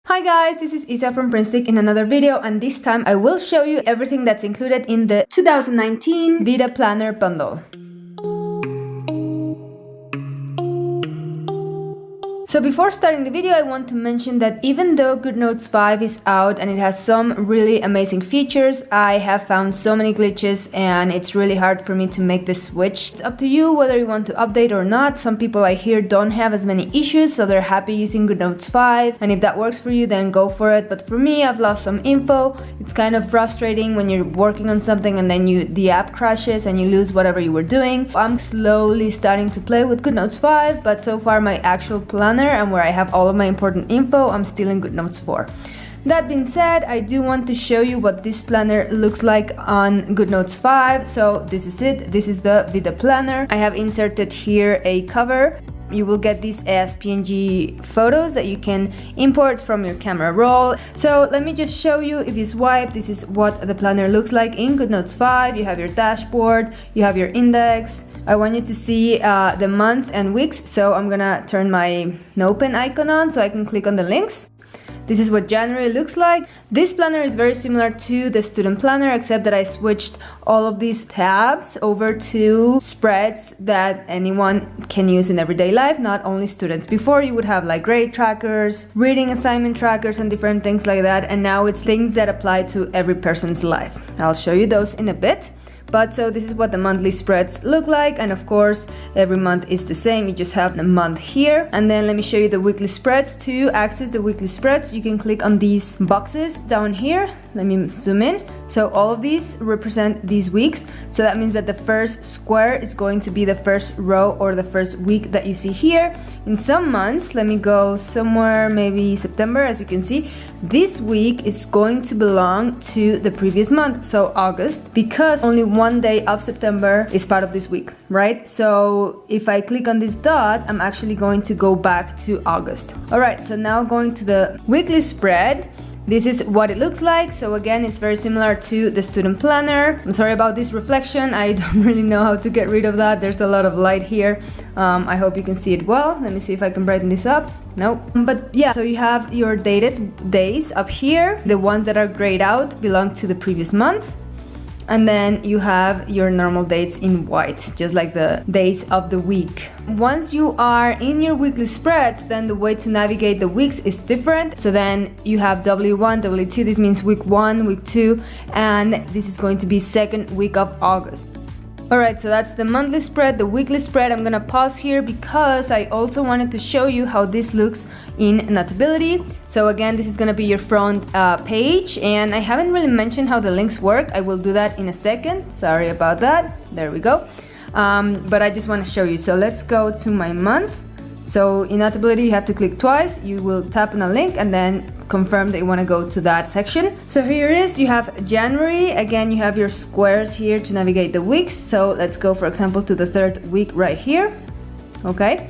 Hi guys, this is Isa from PrintStick in another video, and this time I will show you everything that's included in the 2019 Vida Planner bundle. So before starting the video, I want to mention that even though GoodNotes 5 is out and it has some really amazing features, I have found so many glitches and it's really hard for me to make the switch. It's up to you whether you want to update or not. Some people I hear don't have as many issues, so they're happy using GoodNotes 5, and if that works for you, then go for it. But for me, I've lost some info. It's kind of frustrating when you're working on something and then the app crashes and you lose whatever you were doing. I'm slowly starting to play with GoodNotes 5, but so far my actual planner and where I have all of my important info, I'm still in GoodNotes 4. That being said, I do want to show you what this planner looks like on GoodNotes 5. So this is it. This is the Vida planner. I have inserted here a cover. You will get these as PNG photos that you can import from your camera roll. So let me just show you. If you swipe, this is what the planner looks like in GoodNotes 5. You have your dashboard, you have your index. I want you to see the months and weeks, so I'm gonna turn my Nopen icon on so I can click on the links. This is what January looks like. This planner is very similar to the student planner, except that I switched all of these tabs over to spreads that anyone can use in everyday life, not only students. Before you would have like grade trackers, reading assignment trackers, and different things like that, and now it's things that apply to every person's life. I'll show you those in a bit. But so this is what the monthly spreads look like, and of course every month is the same. You just have the month here, and then let me show you the weekly spreads. To access the weekly spreads, you can click on these boxes down here. Let me zoom in. So all of these represent these weeks, so that means that the first square is going to be the first row or the first week that you see here. In some months, let me go somewhere, maybe September, as you can see, this week is going to belong to the previous month, so August, because only one day of September is part of this week, right? So if I click on this dot, I'm actually going to go back to August. All right, so now going to the weekly spread. This is what it looks like. So again, it's very similar to the student planner. I'm sorry about this reflection. I don't really know how to get rid of that. There's a lot of light here. I hope you can see it well. Let me see if I can brighten this up. Nope. But yeah, so you have your dated days up here. The ones that are grayed out belong to the previous month. And then you have your normal dates in white, just like the days of the week. Once you are in your weekly spreads, then the way to navigate the weeks is different. So then you have W1, W2, this means week 1, week 2, and this is going to be second week of August. Alright, so that's the monthly spread. The weekly spread, I'm gonna pause here because I also wanted to show you how this looks in Notability. So again, this is gonna be your front page, and I haven't really mentioned how the links work. I will do that in a second. Sorry about that. There we go. But I just want to show you. So let's go to my month. So in Notability, you have to click twice. You will tap on a link and then confirm that you want to go to that section. So here it is. You have January. Again, you have your squares here to navigate the weeks. So let's go, for example, to the third week right here. Okay.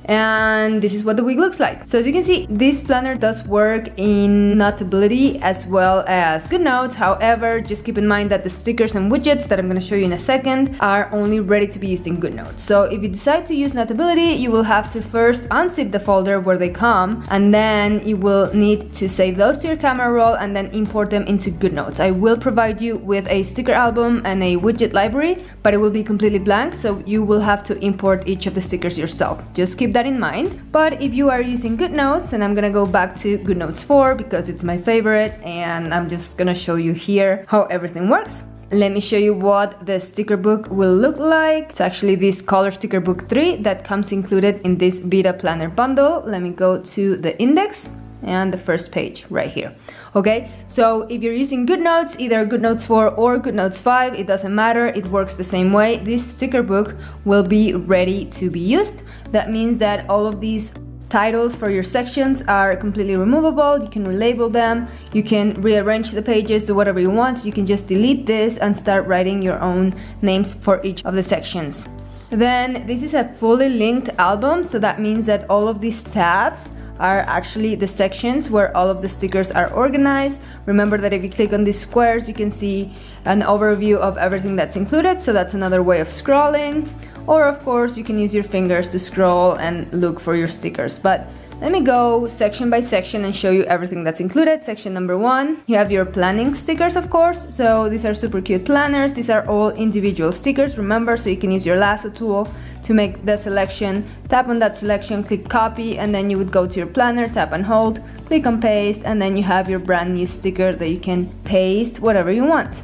And this is what the week looks like. So as you can see, this planner does work in Notability as well as GoodNotes. However, just keep in mind that the stickers and widgets that I'm going to show you in a second are only ready to be used in GoodNotes. So if you decide to use Notability, you will have to first unzip the folder where they come, and then you will need to save those to your camera roll and then import them into GoodNotes. I will provide you with a sticker album and a widget library, but it will be completely blank, so you will have to import each of the stickers yourself. Just keep that in mind. But if you are using GoodNotes, and I'm gonna go back to GoodNotes 4 because it's my favorite, and I'm just gonna show you here how everything works. Let me show you what the sticker book will look like. It's actually this color sticker book 3 that comes included in this Vida planner bundle. Let me go to the index and the first page right here. Okay, so if you're using GoodNotes, either GoodNotes 4 or GoodNotes 5, it doesn't matter, it works the same way. This sticker book will be ready to be used. That means that all of these titles for your sections are completely removable. You can relabel them, you can rearrange the pages, do whatever you want. You can just delete this and start writing your own names for each of the sections. Then this is a fully linked album, so that means that all of these tabs are actually the sections where all of the stickers are organized. Remember that if you click on these squares, you can see an overview of everything that's included, so that's another way of scrolling. Or of course, you can use your fingers to scroll and look for your stickers. But Let me go section by section and show you everything that's included. Section number 1, you have your planning stickers, of course. So these are super cute planners. These are all individual stickers, remember, so you can use your lasso tool to make the selection. Tap on that selection, click copy, and then you would go to your planner, tap and hold, click on paste, and then you have your brand new sticker that you can paste whatever you want.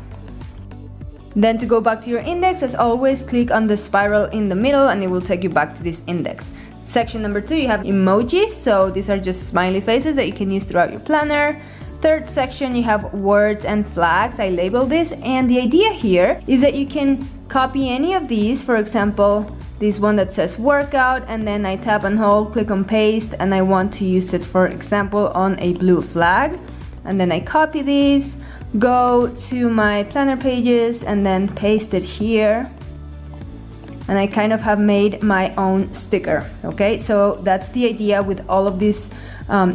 Then to go back to your index, as always, click on the spiral in the middle and it will take you back to this index. Section number 2, you have emojis, so these are just smiley faces that you can use throughout your planner. Third section, you have words and flags. I labeled this, and the idea here is that you can copy any of these. For example, this one that says workout, and then I tap and hold, click on paste, and I want to use it, for example, on a blue flag. And then I copy these, go to my planner pages, and then paste it here. And I kind of have made my own sticker. Okay, so that's the idea with all of these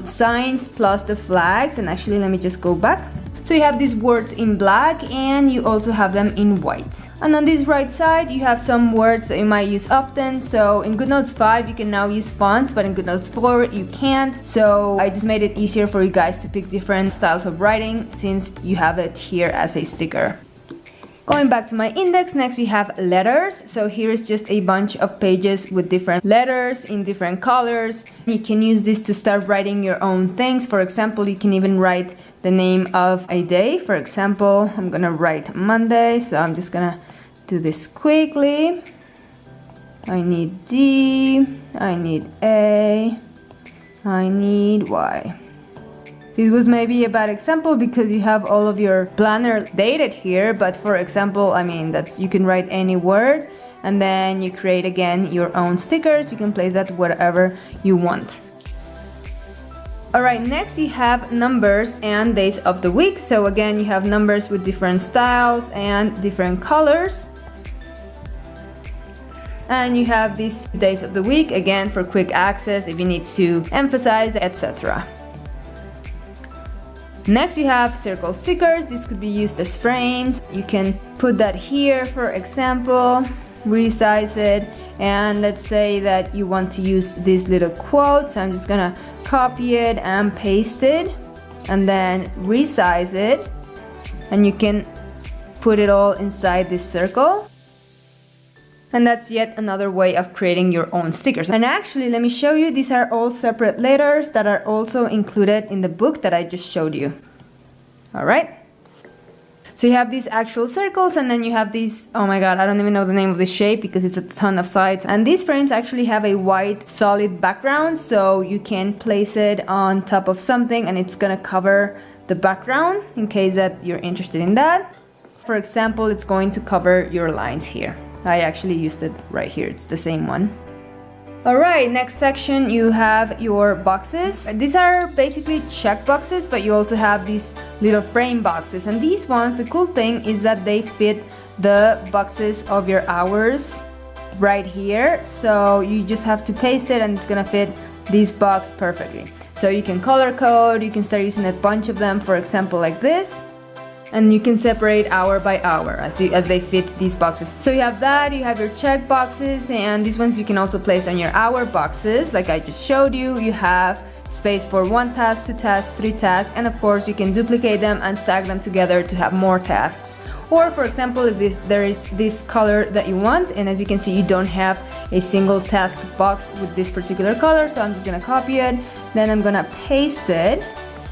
signs plus the flags. And actually, let me just go back. So you have these words in black and you also have them in white. And on this right side, you have some words that you might use often. So in GoodNotes 5, you can now use fonts, but in GoodNotes 4, you can't. So I just made it easier for you guys to pick different styles of writing since you have it here as a sticker. Going back to my index, next you have letters. So here is just a bunch of pages with different letters in different colors. You can use this to start writing your own things. For example, you can even write the name of a day. For example, I'm gonna write Monday, so I'm just gonna do this quickly. I need D, I need A, I need Y. This was maybe a bad example because you have all of your planner dated here, but for example, I mean, you can write any word and then you create again your own stickers. You can place that wherever you want. Alright, next you have numbers and days of the week. So again, you have numbers with different styles and different colors. And you have these days of the week, again, for quick access if you need to emphasize, etc. Next you have circle stickers. This could be used as frames. You can put that here, for example, resize it, and let's say that you want to use this little quote. So I'm just gonna copy it and paste it and then resize it, and you can put it all inside this circle. And that's yet another way of creating your own stickers. And actually, let me show you, these are all separate letters that are also included in the book that I just showed you. Alright? So you have these actual circles, and then you have these, oh my god, I don't even know the name of this shape because it's a ton of sides. And these frames actually have a white solid background, so you can place it on top of something and it's gonna cover the background in case that you're interested in that. For example, it's going to cover your lines here. I actually used it right here, it's the same one. Alright, next section you have your boxes. These are basically check boxes, but you also have these little frame boxes. And these ones, the cool thing is that they fit the boxes of your hours right here. So you just have to paste it and it's gonna fit this box perfectly. So you can color code, you can start using a bunch of them, for example like this. And you can separate hour by hour as they fit these boxes. So you have that, you have your check boxes, and these ones you can also place on your hour boxes like I just showed you. You have space for 1 task, 2 tasks, 3 tasks, and of course you can duplicate them and stack them together to have more tasks. Or for example, if there is this color that you want, and as you can see you don't have a single task box with this particular color, so I'm just gonna copy it, then I'm gonna paste it,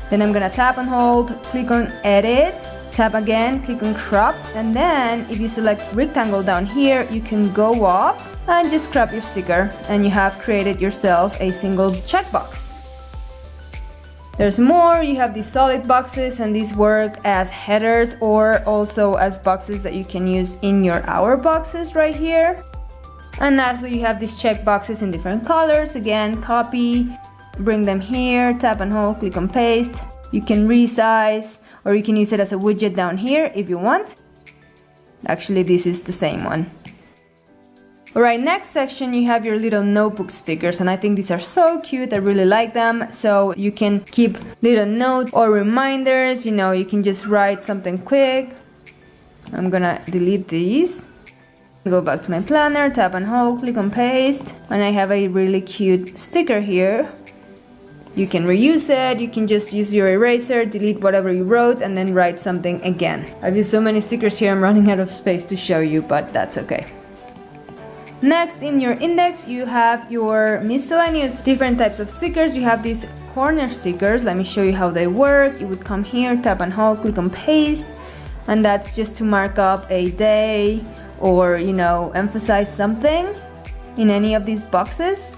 then I'm gonna tap and hold, click on edit, tap again, click on crop, and then if you select rectangle down here, you can go up and just crop your sticker, and you have created yourself a single checkbox. There's more, you have these solid boxes, and these work as headers or also as boxes that you can use in your hour boxes right here. And lastly, you have these check boxes in different colors. Again, copy, bring them here, tap and hold, click on paste. You can resize, or you can use it as a widget down here if you want. Actually, this is the same one. Alright, next section you have your little notebook stickers, and I think these are so cute. I really like them. So you can keep little notes or reminders, you know, you can just write something quick. I'm gonna delete these. Go back to my planner, tap and hold, click on paste, and I have a really cute sticker here. You can reuse it, you can just use your eraser, delete whatever you wrote, and then write something again. I've used so many stickers here, I'm running out of space to show you, but that's okay. Next, in your index, you have your miscellaneous different types of stickers. You have these corner stickers. Let me show you how they work. You would come here, tap and hold, click on paste, and that's just to mark up a day or, you know, emphasize something in any of these boxes.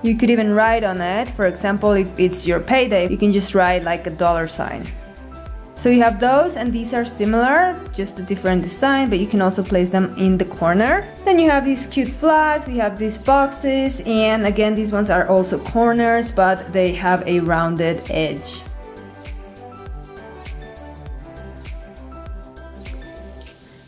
You could even write on it. For example, if it's your payday, you can just write like a $sign. So you have those, and these are similar, just a different design, but you can also place them in the corner. Then you have these cute flags, you have these boxes, and again, these ones are also corners, but they have a rounded edge.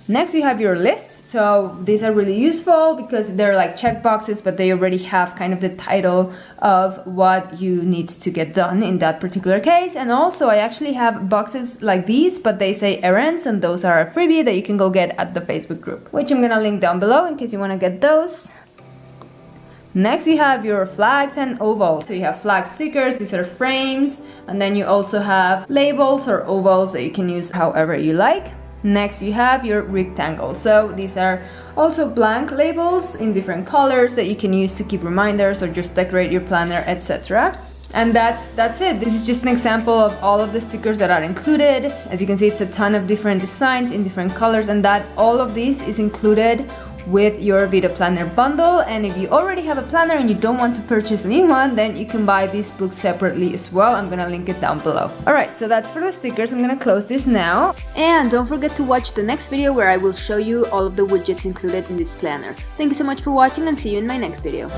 Next, you have your lists. So these are really useful because they're like checkboxes, but they already have kind of the title of what you need to get done in that particular case. And also I actually have boxes like these, but they say errands, and those are a freebie that you can go get at the Facebook group, which I'm gonna link down below in case you wanna get those. Next, you have your flags and ovals. So you have flag stickers, these are frames, and then you also have labels or ovals that you can use however you like. Next, you have your rectangles. So these are also blank labels in different colors that you can use to keep reminders or just decorate your planner, etc. And that's it. This is just an example of all of the stickers that are included. As you can see, it's a ton of different designs in different colors, and that all of this is included with your Vida planner bundle. And if you already have a planner and you don't want to purchase a new one, then you can buy this book separately as well. I'm gonna link it down below. Alright, so that's for the stickers. I'm gonna close this now. And don't forget to watch the next video where I will show you all of the widgets included in this planner. Thank you so much for watching, and see you in my next video.